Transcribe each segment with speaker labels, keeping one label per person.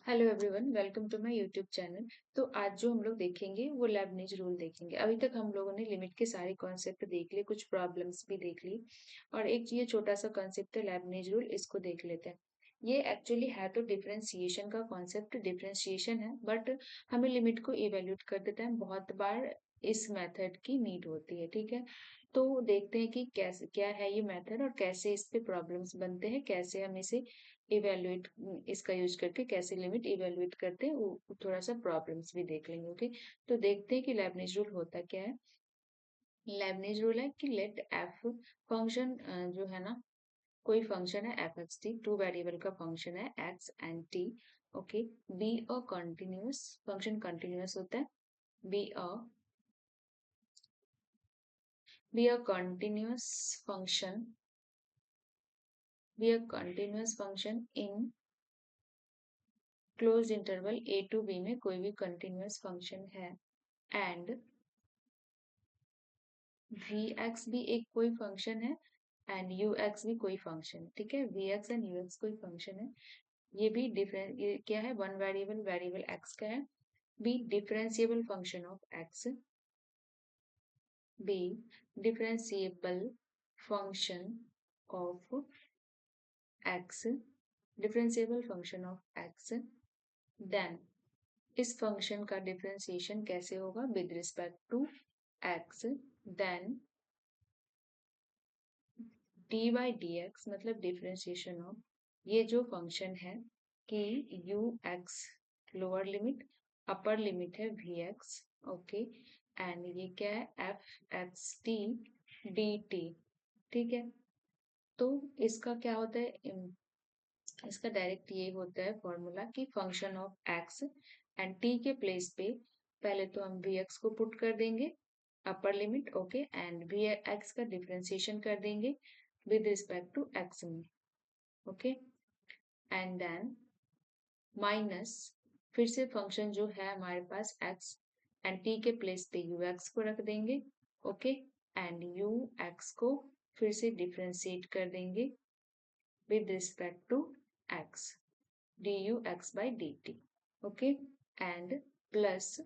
Speaker 1: Hello everyone, welcome to my YouTube channel. तो आज जो हम लोग देखेंगे वो लेबनिज रूल देखेंगे। अभी तक हम लोगों ने लिमिट के सारे कॉन्सेप्ट देख लिए, कुछ प्रॉब्लम्स भी देख ली, और एक ये छोटा सा कॉन्सेप्ट है लेबनिज रूल, इसको देख लेते हैं। ये एक्चुअली है तो डिफरेंशिएशन का कॉन्सेप्ट, डिफरेंशिएशन है, बट हमें लिमिट को इवेल्यूट कर देता है। बहुत बार इस मेथड की नीड होती है, ठीक है। तो देखते हैं कि कैसे क्या है ये मेथड और कैसे इस पे प्रॉब्लम्स बनते हैं, कैसे हम इसे इवेलुएट, इसका यूज करके कैसे लिमिट इवेलुएट करते हैं, वो थोड़ा सा प्रॉब्लम्स भी देख लेंगे। ओके, तो देखते हैं कि लेबनिज रूल होता क्या है। लेबनिज रूल है कि लेट एफ फंक्शन, जो है ना, कोई फंक्शन है f x t, two variable का फंक्शन है x and t. Okay, be a continuous function, continuous होता है। Be a be a continuous function, be a continuous function in close interval a to b में कोई भी continuous function है, and v x भी एक कोई फंक्शन है एंड यू एक्स भी कोई फंक्शन है, ठीक है। V x and u x कोई फंक्शन है। ये भी डिफरेंट, ये क्या है, वन वेरिएबल, वेरिएबल एक्स का है। Be differentiable function of x, be differentiable function of x, differentiable function of x. Then इस फंक्शन का डिफरेंशिएशन कैसे होगा, with respect to x. Then d by d x मतलब डिफरेंशिएशन ऑफ ये जो function है कि u x, lower limit, upper limit है वी एक्स। ओके, एंड ये क्या है, f x t d t, ठीक है। तो इसका क्या होता है, इसका डायरेक्ट ये होता है फॉर्मूला कि function of x and t के प्लेस पे पहले तो हम वी एक्स को पुट कर देंगे, upper limit, okay, and v x का डिफरेंशिएशन कर देंगे विद रिस्पेक्ट टू एक्स में, ओके, एंड देन माइनस, फिर से फंक्शन जो है हमारे पास एक्स एंड टी के प्लेस पे यू एक्स को रख देंगे, ओके, एंड यू एक्स को फिर से डिफरेंशिएट कर देंगे with respect to x, d u x by d t, okay, and plus,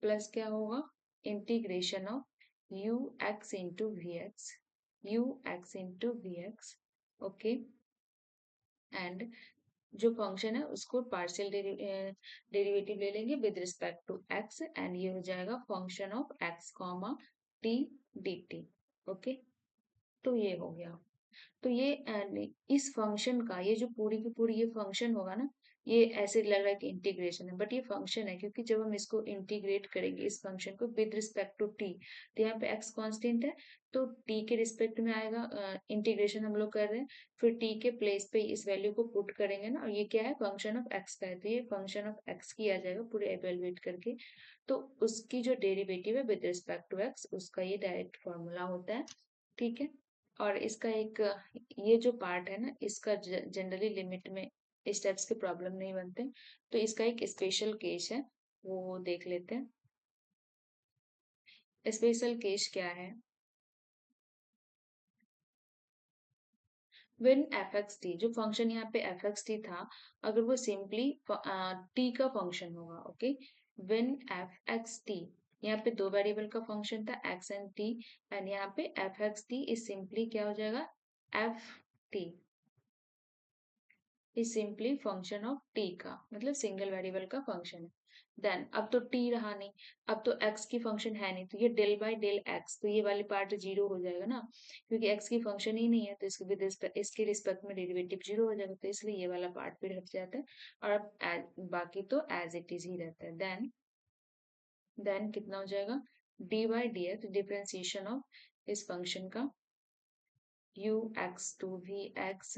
Speaker 1: plus क्या होगा, integration of u x into v x, u x into v x, okay, and जो function है उसको पार्शियल डेरिवेटिव ले लेंगे with respect to x, and ये हो जाएगा function of x comma t d t, okay. तो ये हो गया। तो ये इस फंक्शन का, ये जो पूरी की पूरी ये फंक्शन होगा ना, ये ऐसे लग रहा है कि इंटीग्रेशन है, बट ये फंक्शन है, क्योंकि जब हम इसको इंटीग्रेट करेंगे इस फंक्शन को विद रिस्पेक्ट टू टी, तो यहाँ पे एक्स कांस्टेंट है, तो टी के रिस्पेक्ट में आएगा, इंटीग्रेशन हम लोग कर रहे हैं, फिर टी के प्लेस पे इस वैल्यू को पुट करेंगे ना, और ये क्या है, फंक्शन ऑफ एक्स का है, तो ये फंक्शन ऑफ एक्स किया जाएगा पूरे एवेलुएट करके। तो उसकी जो डेरिवेटिव है विद रिस्पेक्ट टू एक्स, उसका ये डायरेक्ट फॉर्मूला होता है, ठीक है। और इसका एक, ये जो पार्ट है ना, इसका जनरली लिमिट में इस टाइप्स के प्रॉब्लम नहीं बनते, तो इसका एक स्पेशल केस है, वो देख लेते हैं। स्पेशल केस क्या है, व्हेन एफ एक्स टी, जो फंक्शन यहाँ पे एफ एक्स टी था, अगर वो सिंपली टी का फंक्शन होगा, okay, when F x T, यहाँ पे दो वेरिएबल का फंक्शन था एक्स एंड टी, एंड यहाँ पे F x T is simply क्या हो जाएगा, F T is simply function of T का, मतलब सिंगल वेरिएबल का फंक्शन है। देन अब तो टी रहा नहीं, अब तो एक्स की फंक्शन है नहीं, तो ये डेल बाय डेल एक्स, तो ये वाली पार्ट जीरो हो जाएगा ना, क्योंकि एक्स की फंक्शन ही नहीं है, तो इसके विद इसके रिस्पेक्ट में डेरिवेटिव जीरो हो जाएगा, तो इसलिए ये वाला पार्ट भी हट जाता है, और अब बाकी तो एज इट इज ही रहता है। देन कितना हो जाएगा, d by d x, differentiation of इस फंक्शन का, u x to v x,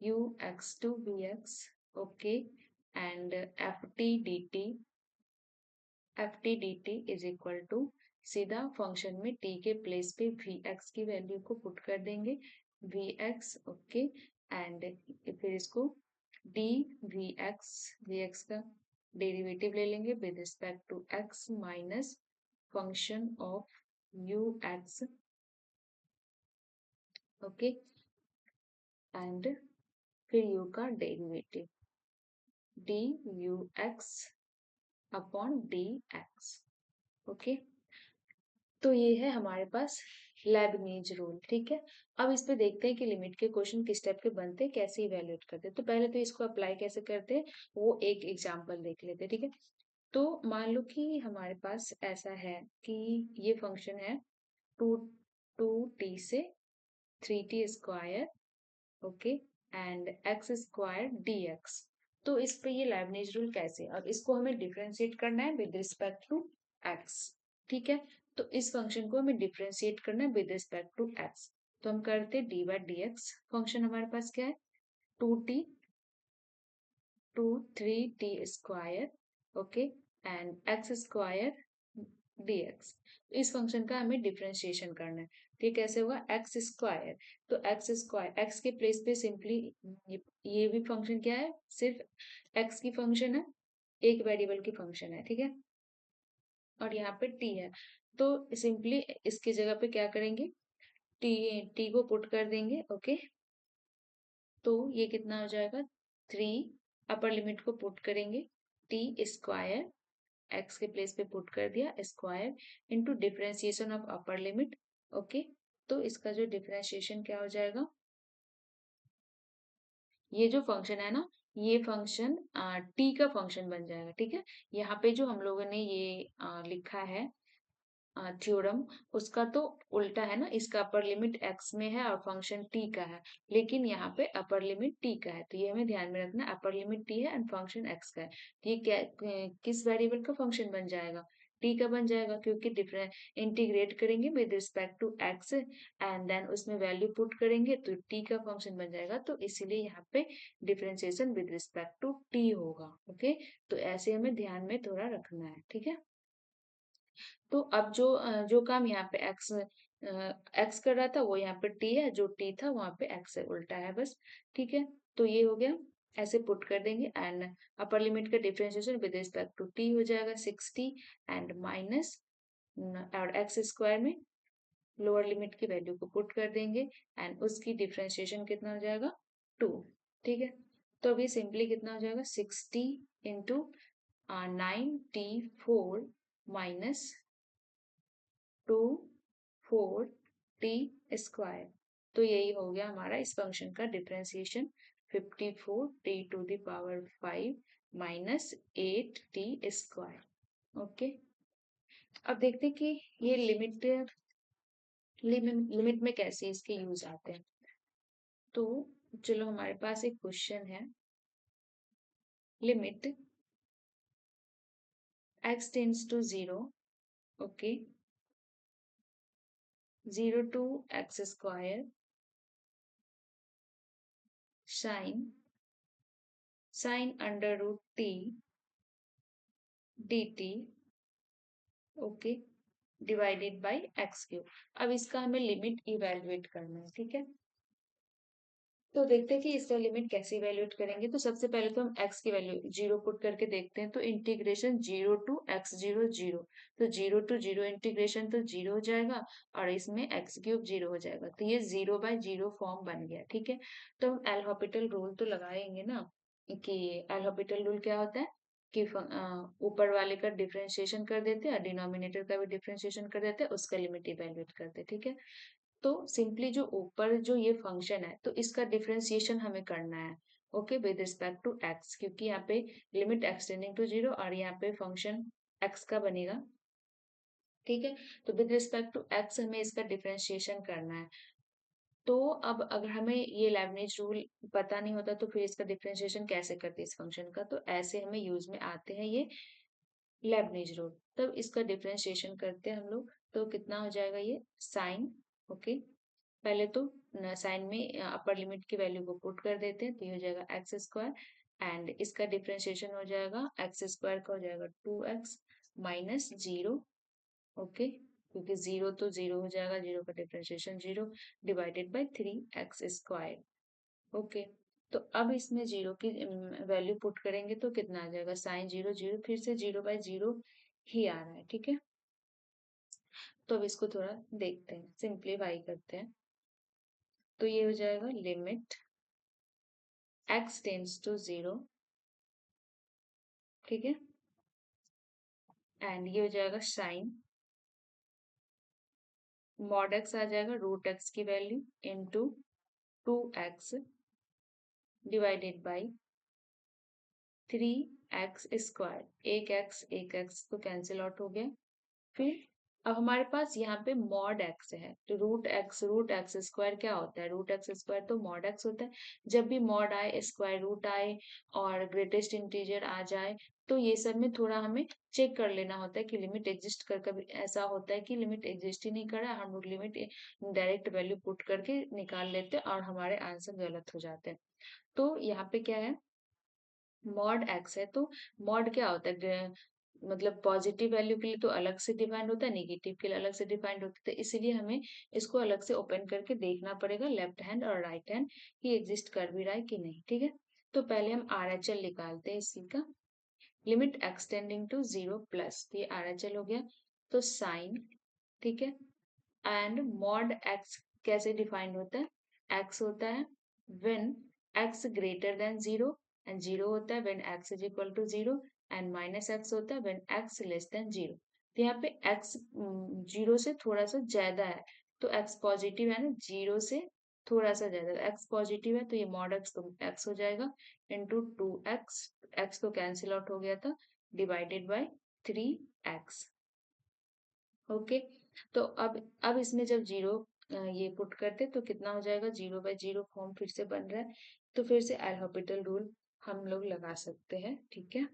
Speaker 1: u x to vx, okay, and ft dt is equal to, सीधा फंक्शन में t के प्लेस पे vx की वैल्यू को पुट कर देंगे, vx, ओके, एंड फिर इसको d vx का डेरिवेटिव ले लेंगे with respect to x minus function of u x, okay, and फिर u का derivative, d u x upon d x. Okay, तो ये है हमारे पास लेबनीज रूल। ठीक है, अब इस पे देखते हैं कि लिमिट के क्वेश्चन किस टाइप के बनते हैं, कैसे इवेल्युएट करते हैं। तो पहले तो इसको अप्लाई कैसे करते हैं वो एक एग्जांपल देख लेते हैं। ठीक है, तो मान लो कि हमारे पास ऐसा है कि ये फंक्शन है टू टू टी से three t square, okay, and x square D x. तो इस पे ये लेबनीज रूल कैसे, अब इसको हमें डिफरेंशिएट करना है विद रिस्पेक्ट टू एक्स। ठीक है, तो इस फंक्शन को हमें डिफरेंशिएट करना है विद रिस्पेक्ट टू एक्स। तो हम करते हैं d by d x. Function हमारे पास क्या है, two t to three t square, okay, and x square dx। इस फंक्शन का हमें डिफरेंशिएशन करना है। ठीक, कैसे होगा, एक्स स्क्वायर, तो एक्स स्क्वायर एक्स के प्लेस पे सिंपली ये भी फंक्शन क्या है, सिर्फ एक्स की फंक्शन है, एक वेरिएबल की फंक्शन है। ठीक है, और यहाँ पे टी है, तो सिंपली इसकी जगह पे क्या करेंगे, टी टी को पुट कर देंगे। ओके, तो ये कितना हो जाएगा, थ्री, अपर लिमिट को पुट करेंगे, टी स्क्वायर एक्स के प्लेस पे पुट कर दिया square into differentiation of upper limit. Okay, तो इसका जो डिफरेंशिएशन क्या हो जाएगा, ये जो फंक्शन है ना, ये फंक्शन टी का फंक्शन बन जाएगा। ठीक है, यहाँ पे जो हम लोगों ने ये लिखा है थ्योरम, उसका तो उल्टा है ना, इसका अपर लिमिट एक्स में है और फंक्शन टी का है, लेकिन यहाँ पे अपर लिमिट टी का है, तो ये हमें ध्यान में रखना है, अपर लिमिट टी है एंड फंक्शन एक्स का है। तो ये क्या किस वेरिएबल का फंक्शन बन जाएगा, टी का बन जाएगा, क्योंकि डिफरेंट इंटीग्रेट करेंगे with respect to x and then उसमें वैल्यू पुट करेंगे तो टी का फंक्शन बन जाएगा, तो इसीलिए यहाँ पे differentiation with respect to t होगा। ओके, तो ऐसे हमें ध्यान में थोड़ा रखना है। ठीक है, तो अब जो काम यहाँ पे एक्स कर रहा था वो यहाँ पे टी है, जो टी था वहां पे एक्स है, उल्टा है बस। ठीक है, तो ये हो गया, ऐसे पुट कर देंगे एंड अपर लिमिट का differentiation with respect to t हो जाएगा 60 एंड माइनस, और एक्स स्क्वायर में लोअर लिमिट की वैल्यू को पुट कर देंगे एंड उसकी डिफरेंशिएशन कितना हो जाएगा, टू। ठीक है, तो अभी सिंपली कितना हो जाएगा, 60 इंटू 94 माइनस 2 4 टी स्क्वायर। तो यही हो गया हमारा इस फंक्शन का differentiation, 54 t to the power 5 minus 8 t square. Okay, अब देखते हैं कि ये लिमिट में कैसे इसके यूज आते हैं। तो चलो हमारे पास एक क्वेश्चन है, limit x tends to 0, okay, 0 to x square sine under root t dt, okay, divided by x cube. अब इसका हमें लिमिट इवेल्युएट करना है। ठीक है, तो देखते हैं कि इसका लिमिट कैसे इवेल्युएट करेंगे। तो सबसे पहले तो हम x की वैल्यू जीरो पुट करके देखते हैं, तो integration 0 to x zero zero, तो 0 टू 0 इंटीग्रेशन तो 0 हो जाएगा और इसमें एक्स क्यूब 0 हो जाएगा, तो ये 0/0 फॉर्म बन गया। ठीक है, तो हम एल हॉपिटल रूल तो लगाएंगे ना, कि एल हॉपिटल रूल क्या होता है कि ऊपर वाले का डिफरेंशिएशन कर देते हैं और डिनोमिनेटर का भी डिफरेंशिएशन कर देते हैं, उसका लिमिट इवेल्युएट करते हैं। ठीक है, तो सिंपली जो ऊपर जो ये फंक्शन है तो इसका डिफरेंशिएशन हमें करना है, okay, with respect to x, क्योंकि यहाँ पे लिमिट एक्सटेंडिंग टू 0 और यहाँ पे फंक्शन एक्स का बनेगा। ठीक है, तो विद रिस्पेक्ट टू एक्स हमें इसका डिफरेंशिएशन करना है। तो अब अगर हमें ये लेबनिज रूल पता नहीं होता तो फिर इसका डिफरेंशिएशन कैसे करते हैं इस फंक्शन का, तो ऐसे हमें यूज में आते हैं ये लेबनिज रूल। तब इसका डिफरेंशिएशन करते हैं हम लोग, तो कितना हो जाएगा ये साइन, ओके, पहले तो साइन में अपर लिमिट की वैल्यू को पुट कर देते हैं, तो ये हो जाएगा एक्स स्क्वायर एंड इसका डिफरेंशिएशन हो जाएगा एक्स स्क्वायर का हो जाएगा 2x माइनस 0, ओके, क्योंकि 0 तो 0 हो जाएगा, 0 का differentiation 0 divided by 3x square. Okay, तो अब इसमें 0 की वैल्यू पुट करेंगे तो कितना आ जाएगा, साइन 0 0, फिर से 0/0 ही आ रहा है। ठीक है, तो अब इसको थोड़ा देखते हैं, सिंप्लीफाई करते हैं, तो ये हो जाएगा लिमिट x टेंड्स टू 0, ठीक है। एंड ये हो जाएगा साइन मॉड एक्स आ जाएगा रूट एक्स की value into 2x divided by 3x²। एक एक्स तो कैंसिल आउट हो गया। फिर अब हमारे पास यहाँ पे मॉड एक्स है, तो रूट एक्स स्क्वायर क्या होता है? रूट एक्स स्क्वायर तो मॉड एक्स होता है। जब भी मॉड आए, स्क्वायर रूट आए और ग्रेटेस्ट इंटीजर आ जाए, तो ये सब में थोड़ा हमें चेक कर लेना होता है कि लिमिट एग्जिस्ट कर। कभी ऐसा होता है कि लिमिट एग्जिस्ट ही नहीं कर रहा, हम लोग लिमिट डायरेक्ट वैल्यू पुट करके निकाल लेते हैं और हमारे आंसर गलत हो जाते हैं। तो यहाँ पे क्या है, मॉड एक्स है, तो मॉड क्या होता है? मतलब पॉजिटिव वैल्यू के लिए तो अलग से डिफाइंड होता है, नेगेटिव के लिए अलग से डिफाइंड होता है, तो इसीलिए हमें इसको अलग से ओपन करके देखना पड़ेगा लेफ्ट हैंड और राइट हैंड कि एग्जिस्ट कर भी रहा है कि नहीं। ठीक है, तो पहले हम RHL निकालते हैं इसी का। लिमिट एक्सटेंडिंग टू 0 प्लस, ये RHL हो गया। तो साइन, ठीक है, एंड मॉड एक्स कैसे डिफाइंड होता है? एक्स होता है when x greater than 0, and 0 होता है when x is equal to 0, and minus x होता है व्हेन एक्स लेस देन 0। तो यहाँ पे एक्स 0 से थोड़ा सा ज्यादा है, तो एक्स पॉजिटिव है ना, 0 से थोड़ा सा ज्यादा एक्स पॉजिटिव है, तो ये मॉड एक्स तो एक्स हो जाएगा इंटू 2x, एक्स तो कैंसिल आउट हो गया था, डिवाइडेड बाई 3x। ओके, तो अब इसमें जब जीरो ये पुट करते तो कितना हो जाएगा? 0/0 फॉर्म फिर से बन रहा है, तो फिर से एल हॉपिटल रूल हम लोग लगा सकते हैं। ठीक है,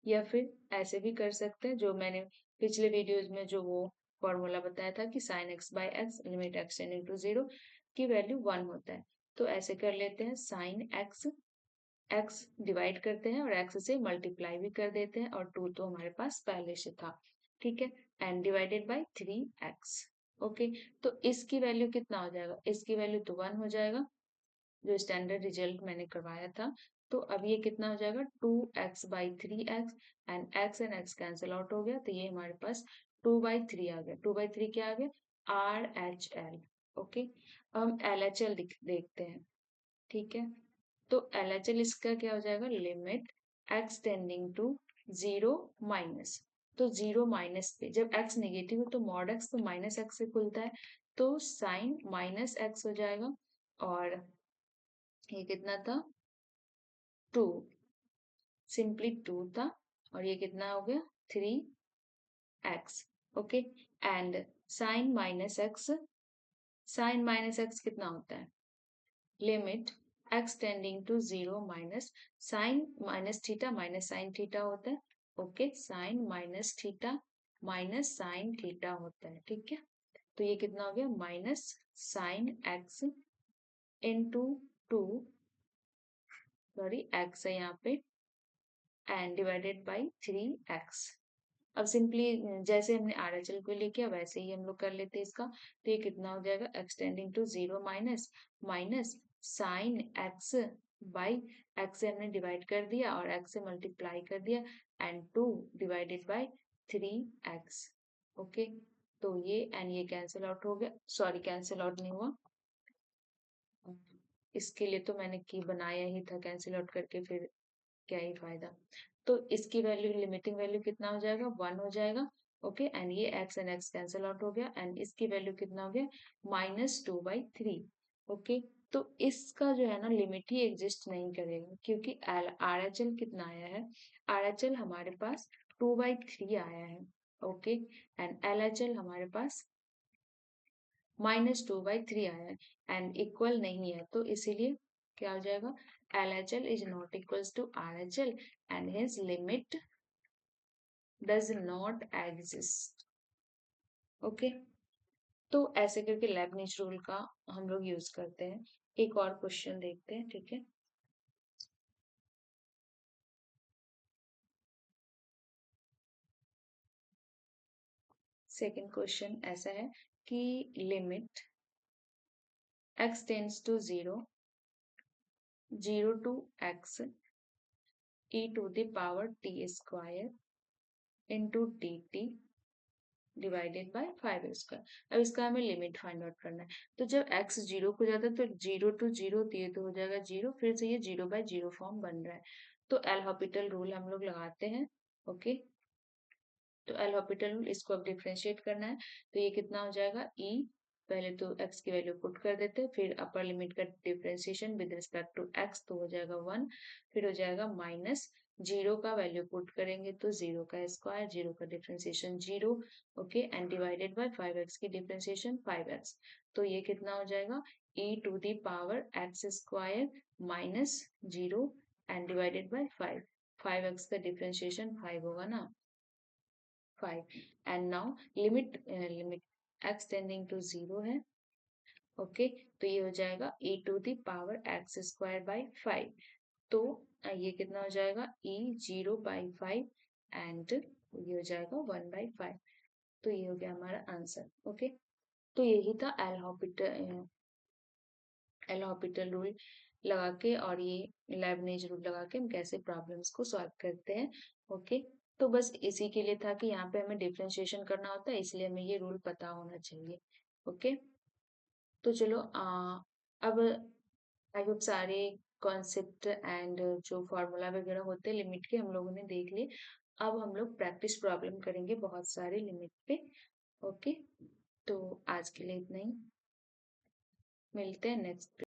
Speaker 1: या फिर ऐसे भी कर सकते हैं जो मैंने पिछले वीडियोज में जो वो फॉर्मूला बताया था कि sine x by x limit x tending to 0 की वैल्यू 1 होता है। तो ऐसे कर लेते हैं, साइन एक्स, एक्स डिवाइड करते हैं और एक्स से मल्टीप्लाई भी कर देते हैं, और 2 तो हमारे पास पहले से था। ठीक है, and divided by 3x। Okay, तो इसकी वैल्यू कितना हो जाएगा? इसकी वैल्यू तो 1 हो जाएगा, जो स्टैंडर्ड रिजल्ट मैंने करवाया था। तो अब ये कितना हो जाएगा? 2x/3x, and x cancel out हो गया, तो ये हमारे पास 2/3 आ गया। 2/3 क्या आ गया? RHL। ओके, अब हम LHL देखते हैं। ठीक है, तो LHL इसका क्या हो जाएगा? Limit x tending to 0 minus, तो 0 माइनस पे जब x नेगेटिव हो तो मॉड x तो माइनस एक्स से खुलता है, तो साइन माइनस एक्स हो जाएगा, और ये कितना था? 2, सिंपली 2 था, और ये कितना हो गया? 3x। Okay, and sine minus x कितना होता है? Limit x tending to 0 minus sine minus theta minus sine theta होता है। Okay, sine minus theta minus sine theta होता है। ठीक है, तो ये कितना हो गया? Minus sine x into 2, sorry x है यहाँ पे, एंड डिवाइडेड बाई 3x। अब सिंपली जैसे हमने RHL को ले किया वैसे ही हम लोग कर लेते हैं इसका। तो ये कितना हो जाएगा? X tending to 0 minus minus sine x by x से हमने डिवाइड कर दिया और एक्स से मल्टीप्लाई कर दिया, and 2 divided by 3x। Okay, तो ये एंड ये कैंसिल आउट हो गया, सॉरी कैंसिल आउट नहीं हुआ, इसके लिए तो मैंने की बनाया ही था, कैंसिल आउट करके फिर क्या ही फायदा। तो इसकी वैल्यू, लिमिटिंग वैल्यू कितना हो जाएगा? 1 हो जाएगा। ओके, एंड ये x and x cancel out हो गया, एंड इसकी वैल्यू कितना हो गया? -2/3। ओके, तो इसका जो है ना लिमिट ही एग्जिस्ट नहीं करेगा, क्योंकि RHL कितना आया है? RHL हमारे पास 2/3 आया है। ओके, एंड LHL हमारे पास -2/3 आया है, एंड इक्वल नहीं है, तो इसीलिए क्या हो जाएगा? LHL is not equals to RHL, and hence limit does not exist. Okay, तो ऐसे करके लेबनिज रूल का हम लोग यूज करते हैं। एक और क्वेश्चन देखते हैं। ठीक है, सेकंड क्वेश्चन ऐसा है कि limit x tends to 0, 0 to x e⁻t² into dt divided by 5² अब इसका हमें लिमिट फाइंड आउट करना है। तो जब x 0 को जाता है तो 0 to 0 ये तो हो जाएगा 0, फिर से ये 0/0 फॉर्म बन रहा है। तो एल हॉपिटल रूल हम लोग लगाते हैं। ओके, तो एल हॉपिटल रूल, इसको अब डिफ्रेंशिएट करना है, तो ये कितना हो जाएगा ई, पहले तो x की वैल्यू पुट कर देते हैं, फिर अपर लिमिट का differentiation with respect to x, तो हो जाएगा 1, फिर हो जाएगा माइनस, जीरो का वैल्यू पुट करेंगे तो जीरो का स्क्वायर, जीरो का differentiation zero, okay, and divided by 5x की डिफ्रेंशिएशन 5x, तो ये कितना हो जाएगा e to the power x square minus zero and divided by 5, 5x का डिफ्रेंशिएशन 5 होगा ना, 5, and now limit x tending to 0 है। ओके, तो ये हो जाएगा e to the power x square by 5, तो ये कितना हो जाएगा e 0/5 एंड ये हो जाएगा 1/5, तो ये हो गया हमारा आंसर। ओके, तो यही था एल हॉपिटल रूल लगा के और ये लेबनिज रूल लगा के हम कैसे प्रॉब्लम्स को सॉल्व करते हैं। ओके, तो बस इसी के लिए था कि यहाँ पे हमें डिफरेंशिएशन करना होता है, इसलिए हमें ये रूल पता होना चाहिए। ओके, तो चलो अब आई होप सारे कॉन्सेप्ट एंड जो फॉर्मूला वगैरह होते हैं लिमिट के हम लोगों ने देख लिए। अब हम लोग प्रैक्टिस प्रॉब्लम करेंगे बहुत सारे लिमिट पे। ओके, तो आज के लिए इतना ही, मिलते हैं नेक्स्ट